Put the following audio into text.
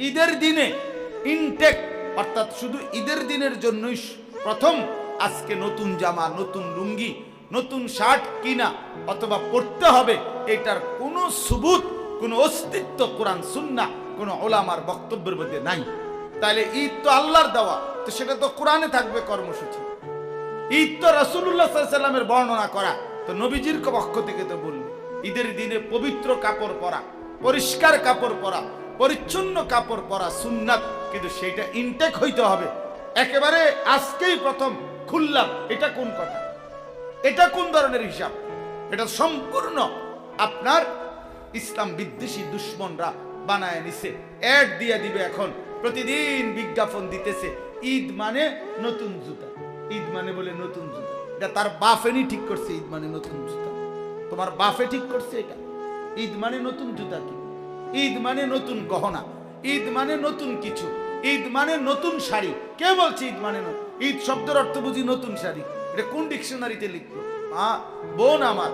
ঈদের দিনে ইনটেক, অর্থাৎ শুধু ঈদের দিনের জন্যই প্রথম আজকে নতুন জামা, নতুন লুঙ্গি, নতুন শার্ট কিনা অথবা পড়তে হবে, এটার কোনো সুবুত, কোনো অস্তিত্ব কোরআন সুন্নাহ কোনো ওলামার বক্তব্যের মধ্যে নাই। তাহলে ঈদ তো আল্লাহর দেওয়া, তো সেটা তো কোরআনে থাকবে কর্মসূচি। ঈদ তো রাসূলুল্লাহ সাল্লাল্লাহু আলাইহি ওয়াসাল্লামের বর্ণনা করা, তো নবীজির পক্ষ থেকে তো বলল ঈদের দিনে পবিত্র কাপড় পরা, পরিষ্কার কাপড় পরা, পরিচ্ছন্ন কাপড় পরা সুন্নাত, কিন্তু সেটা ইনটেক হইতে হবে। একেবারে আজকেই প্রথম খুললাম, এটা কোন কথা? এটা কোন ধরনের হিসাব? এটা সম্পূর্ণ আপনার ইসলাম বিদ্বেষী দুশ্মনরা বানায় নিছে। অ্যাড দিয়ে দিবে, এখন প্রতিদিন বিজ্ঞাপন দিতেছে ঈদ মানে নতুন জুতা, ঈদ মানে বলে নতুন জুতা। এটা তার বাফেনি ঠিক করছে, ঈদ মানে নতুন জুতা। তোমার বাফে ঠিক করছে এটা। ঈদ মানে নতুন জুতা কি? ঈদ মানে নতুন গহনা, ঈদ মানে নতুন কিছু, ঈদ মানে নতুন শাড়ি। কে বলছে ঈদ মানে ঈদ শব্দের অর্থ বুঝি নতুন শাড়ি? এটা কোন ডিকশনারিতে লিখলো? বোন আমার।